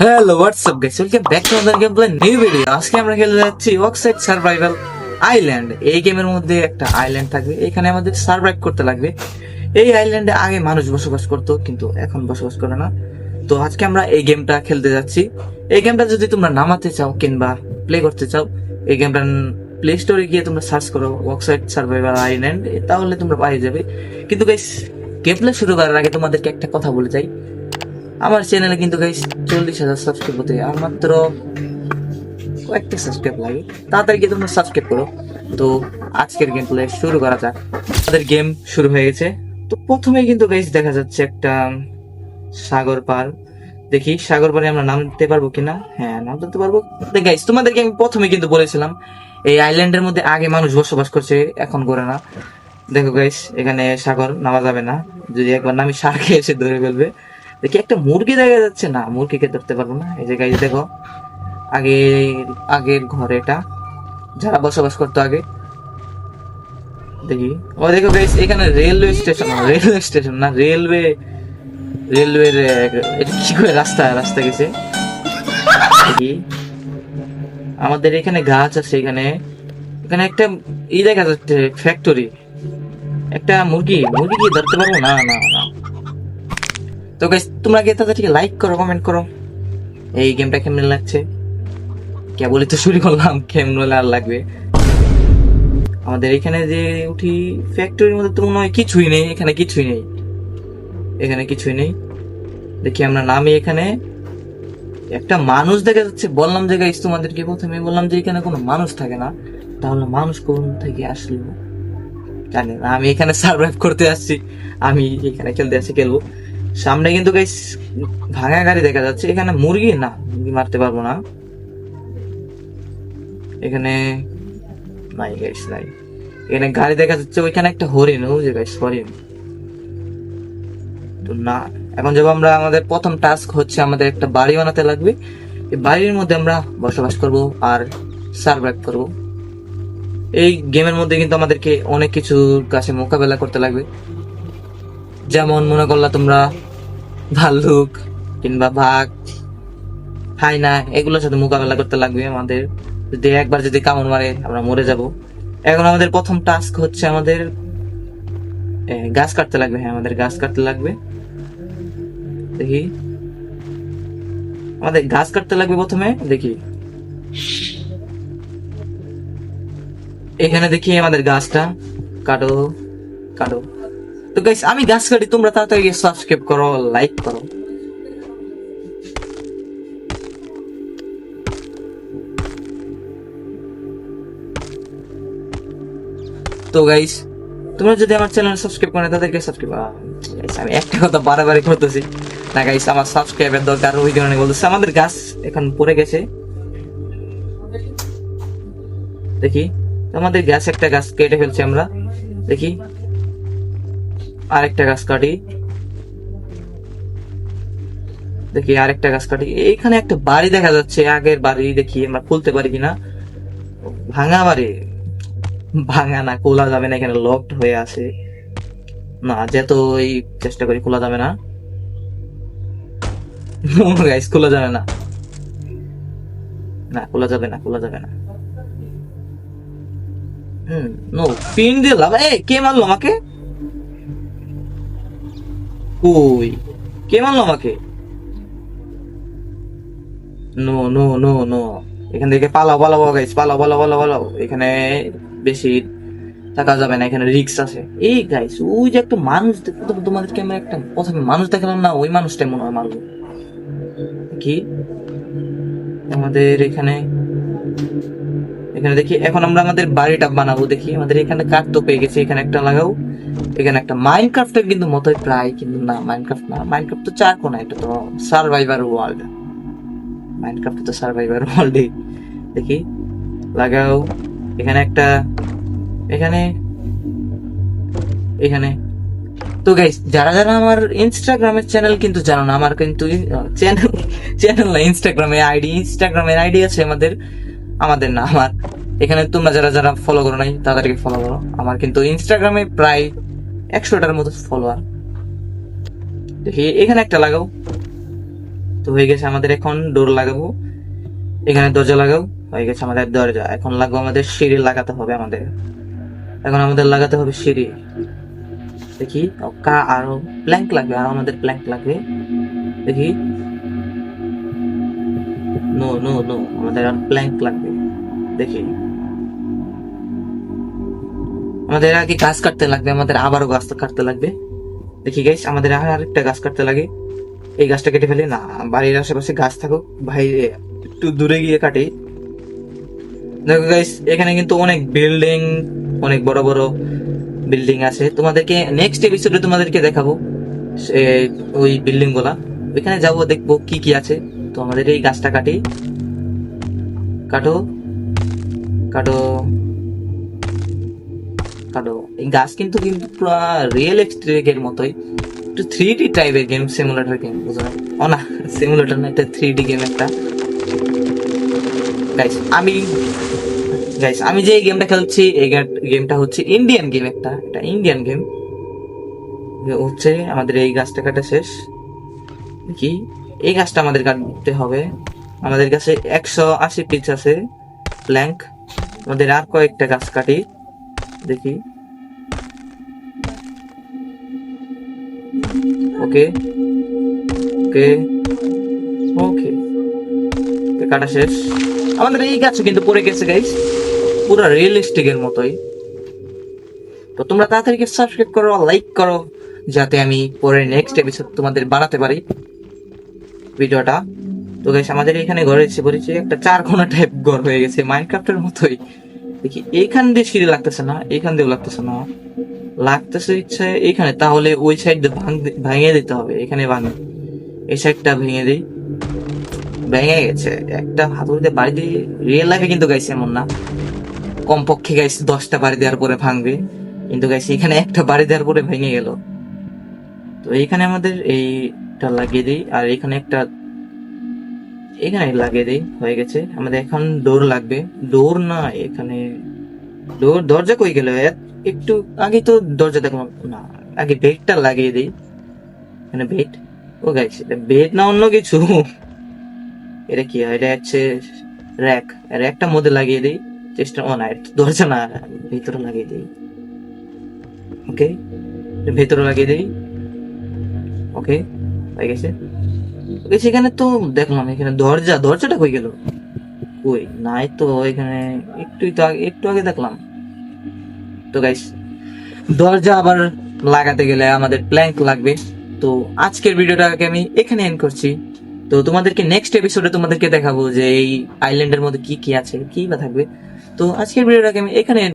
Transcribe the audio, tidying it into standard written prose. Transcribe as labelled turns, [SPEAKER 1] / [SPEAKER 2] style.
[SPEAKER 1] Hello WhatsApp guys, welcome back to another game play new video. আজকে আমরা খেলে যাচ্ছি ওয়ার্কসাইড সার্ভাইভাল আইল্যান্ড। এই গেমের মধ্যে একটা আইল্যান্ড থাকবে, এখানে আমাদের সার্ভাইভ করতে লাগবে। এই আইল্যান্ডে আগে মানুষ বসবাস করতো, কিন্তু এখন বসবাস করে না। তো আজকে আমরা এই গেমটা খেলতে যাচ্ছি। এই গেমটা যদি তোমরা নামাতে চাও কিংবা প্লে করতে চাও, এই গেমটা প্লে স্টোরে গিয়ে তোমরা সার্চ করো ওয়ার্কসাইড সার্ভাইভাল আইল্যান্ড, তাহলে তোমরা পাই যাবে। কিন্তু গাইস, গেম প্লে শুরু করার আগে তোমাদেরকে একটা কথা বলে যাই। আমার চ্যানেলে কিন্তু গাইস 40,000 সাবস্ক্রাইব হতে আর মাত্র কয়েকটা সাবস্ক্রাইব লাগে, তাড়াতাড়ি গিয়ে তোমরা সাবস্ক্রাইব করো। তো আজকের গেম প্লে শুরু করা যাক। আমাদের গেম শুরু হয়ে গেছে। তো প্রথমে কিন্তু গাইস দেখা যাচ্ছে একটা সাগর পার। দেখি সাগর পারে আমরা নামতে পারবো কিনা। হ্যাঁ, নামতে পারবো। গাইস, তোমাদেরকে আমি প্রথমে কিন্তু বলেছিলাম এই আইল্যান্ডের মধ্যে আগে মানুষ বসবাস করছে, এখন করে না। দেখো গাইস, এখানে সাগর নামা যাবে না, যদি একবার নামি শার্কে এসে ধরে ফেলবে। দেখি একটা মুরগি দেখা যাচ্ছে, না মুরগিকে ধরতে পারবো না। এই যে গাইস দেখো, আগে আগের ঘর এটা, যারা বসবাস করতো আগে। দেখি, ও দেখো গাইস, এখানে রেলওয়ে স্টেশন না রেলওয়ের এটা কি করে রাস্তা রাস্তা গেছে। দেখি, আমাদের এখানে গাছ আছে, এখানে এখানে একটা দেখা যাচ্ছে ফ্যাক্টরি। একটা মুরগি কি ধরতে পারবো না না না। তো গাইস, তোমরা গিয়ে তাদেরকে লাইক করো, কমেন্ট করো এই গেমটা কেমন লাগছে। কেবলই তো শুরু করলাম, কেমন আর লাগবে। আমাদের এখানে যে উঠি ফ্যাক্টরির মধ্যে তো মনে হয় কিছুই নেই, এখানে কিছুই নেই, এখানে কিছুই নেই। দেখি আমরা নামি, এখানে একটা মানুষ দেখা যাচ্ছে। বললাম যে গাইস, তোমাদেরকে প্রথমে বললাম যে এখানে কোনো মানুষ থাকে না, তাহলে মানুষ কোন থেকে আসলো জানি না। আমি এখানে সার্ভাইভ করতে আসছি, আমি এখানে খেলতে আসছি, খেলবো। সামনে কিন্তু গাইস ভাঙা গাড়ি দেখা যাচ্ছে। এখানে মুরগি, না মুরগি মারতে পারবো না এখানে, নাই গাইস নাই। এখানে গাড়ি দেখা যাচ্ছে, ওইখানে একটা হরিণ, ও যে গাইস হরিণ। তো না, এখন যাবো আমরা। আমাদের প্রথম টাস্ক হচ্ছে আমাদের একটা বাড়ি বানাতে লাগবে। এই বাড়ির মধ্যে আমরা বসবাস করব আর সার্ভাইভ করব। এই গেমের মধ্যে কিন্তু আমাদেরকে অনেক কিছুর কাছে মোকাবেলা করতে লাগবে। যেমন মনে করলা তোমরা ভাল্লুক কিংবা বাঘ, হায়না, এগুলোর সাথে মোকাবেলা করতে লাগবে আমাদের। যদি একবার যদি কামড় মারে আমরা মরে যাব। এখন আমাদের প্রথম টাস্ক হচ্ছে আমাদের গাছ কাটতে লাগবে। হ্যাঁ, আমাদের গাছ কাটতে লাগবে। দেখি, আমাদের গাছ কাটতে লাগবে প্রথমে। দেখি এখানে, দেখি আমাদের গাছটা কাটো কাটো। তো গাইস, আমি গাছ কাটি, তোমরা তাড়াতাড়ি সাবস্ক্রাইব করো, লাইক করো। তো গাইস, তোমরা যদি আমার চ্যানেল সাবস্ক্রাইব করে তাদেরকে সাবস্ক্রাইব। আমি একটা কথা বারবার করতেছি না গাইস, আমার সাবস্ক্রাইবের দরকার, ওই কারণে বলতেছি। আমাদের গাছ এখন পড়ে গেছে। দেখি, আমাদের গাছ একটা গাছ কেটে ফেলছি আমরা। দেখি আরেকটা গাছ কাটি। দেখি আরেকটা গাছ কাটি। এইখানে একটা বাড়ি দেখা যাচ্ছে, আগের বাড়ি। দেখি আমরা খুলতে পারি কিনা। ভাঙা বাড়ি, ভাঙা না, খোলা যাবে না, এখানে লকড হয়ে আছে। না, যেত এই চেষ্টা করি, খোলা যাবে না। গাইস, খোলা যাবে না, না খোলা যাবে না, খোলা যাবে না। নো, পিন দিলাম। কে মারলো আমাকে? কই, কে মারলো আমাকে? নো নো নো নো, এখান থেকে পালাও পালাও গাইস, পালাও পালাও পালাও পালাও। এখানে বেশি থাকা যাবে না, এখানে রিক্স আছে। এই গাইস, ওই যে একটা মানুষ তোমাদেরকে আমরা একটা প্রথমে মানুষ দেখালাম না, ওই মানুষটাই মনে হয় মারলো। কি আমাদের এখানে, এখানে দেখি এখন আমরা আমাদের বাড়িটা বানাবো। দেখি আমাদের এখানে কাঠ তো পেয়ে গেছি, এখানে একটা লাগাও। এখানে একটা মাইনক্রাফটের কিন্তু মতোই প্রায়, কিন্তু না মাইনক্রাফট না। মাইনক্রাফট তো চার কোনা, এটা তো সার্ভাইভার ওয়ার্ল্ড। মাইনক্রাফট তো সার্ভাইভার ওয়ার্ল্ডে। দেখি লাগাও এখানে একটা, এখানে এখানে। তো গাইস, যারা যারা আমার ইনস্টাগ্রামের চ্যানেল কিন্তু জানো না, আমার কিন্তু চ্যানেল চ্যানেল না, ইনস্টাগ্রামের আইডি আছে আমাদের। আমাদের না, আমার। এখানে তোমরা যারা যারা ফলো করো নাই তাদেরকে ফলো করো। আমার কিন্তু ইনস্টাগ্রামে প্রায় 100টার মতো ফলোয়ার। দেখি এখানে একটা লাগাও। তো হয়ে গেছে আমাদের, এখন ডোর লাগাবো, এখানে দরজা লাগাও, হয়ে গেছে আমাদের দরজা। এখন লাগবে আমাদের সিঁড়ি লাগাতে হবে আমাদের, এখন আমাদের লাগাতে হবে সিঁড়ি। দেখি আরো প্ল্যাঙ্ক লাগবে, আরো আমাদের প্ল্যাঙ্ক লাগবে। দেখি, নো নো নো, আমাদের আর প্ল্যাঙ্ক লাগবে। দেখি, আমাদের আগে গাছ কাটতে লাগবে, আমাদের আবারও গাছ কাটতে লাগবে। দেখি গাইস, আমাদের আরেকটা গাছ কাটতে লাগে। এই গাছটা কেটে ফেলি না, বাড়ির আশেপাশে গাছ থাকুক ভাই, একটু দূরে গিয়ে কাটি। দেখো গাইস, এখানে কিন্তু অনেক বিল্ডিং, অনেক বড় বড় বিল্ডিং আছে। তোমাদেরকে নেক্সট এপিসোডে তোমাদেরকে দেখাবো ওই বিল্ডিং গুলা। ওইখানে যাবো, দেখবো কি কি আছে। তো আমাদের এই গাছটা কাটি, কাটো কাটো কাটো। এই গাছ কিন্তু কিন্তু পুরো রিয়েল এস্টেট এর মতোই, একটু 3D টাইপের গেম, সিমুলেটর গেম, বুঝলাম। ও না, সিমুলেটর না, এটা 3D গেম একটা। গাইস আমি যে গেমটা খেলছি, এই গেমটা হচ্ছে ইন্ডিয়ান গেম, এটা ইন্ডিয়ান গেম হচ্ছে। আমাদের এই গাছটা কাটা শেষ। কি, এই গাছটা আমাদের কাটতে হবে। আমাদের কাছে 180 পিস আছে প্ল্যাঙ্ক। আমাদের আর কয়েকটা গাছ কাটি। দেখি, ওকে ওকে ওকে, কাটা শেষ। আমাদের এই গাছ কিন্তু পড়ে গেছে গাইস, পুরো রিয়েলিস্টিক এর মতোই। তো তোমরা তাড়াতাড়ি সাবস্ক্রাইব করো, লাইক করো, যাতে আমি পরে নেক্সট এপিসোড তোমাদের বানাতে পারি ভিডিওটা। তো গাইস, আমাদের এখানে ঘরে এসে পড়েছে, একটা 4 কোণা টাইপ ঘর হয়ে গেছে, মাইনক্রাফটের মতোই। দেখি, এইখান দিয়ে সিঁড়ি লাগতেছে না, এইখান দিয়েও লাগতেছে না, লাগতেছে ইচ্ছে এইখানে। তাহলে ওই সাইড ভাঙিয়ে দিতে হবে, এখানে ভাঙে, এই সাইডটা ভেঙে দিই। ভেঙে গেছে, একটা হাতুড়ি দিয়ে বাড়ি দিয়ে। রিয়েল লাইফে কিন্তু গাইছে এমন না, কমপক্ষে গাইছে 10টা বাড়ি দেওয়ার পরে ভাঙবে, কিন্তু গাইছে এখানে একটা বাড়ি দেওয়ার পরে ভেঙে গেল। তো এইখানে আমাদের এইটা লাগিয়ে দিই, আর এখানে একটা এখানে লাগিয়ে দিই, হয়ে গেছে। আমাদের এখন ডোর লাগবে, ডোর না, এখানে দরজা কই গেল? একটু আগে তো দরজা দেখলাম না, আগে বেডটা লাগিয়ে দিই। এখানে বেড, ও গাইছে, এটা বেড না অন্য কিছু? এটা কি হয়? এটা হচ্ছে র্যাকটা মধ্যে লাগিয়ে দিই, চেষ্টা। ও না, দরজা না, ভিতরে লাগিয়ে দিই। ওকে, ভেতরে লাগিয়ে দিই। ওকে, হয়ে গেছে। ওকে, সেখানে তো দেখলাম, এখানে দরজাটা কই গেল? কই নাই তো এখানে, একটু আগে দেখলাম। তো গাইস, দরজা আবার লাগাতে গেলে আমাদের প্ল্যাঙ্ক লাগবে। তো আজকের ভিডিওটাকে আমি এখানে এন্ড করছি। তো তোমাদেরকে নেক্সট এপিসোডে তোমাদেরকে দেখাবো যে এই আইল্যান্ডের মধ্যে কি কি আছে, কি বা থাকবে। তো আজকের ভিডিওটাকে আমি এখানে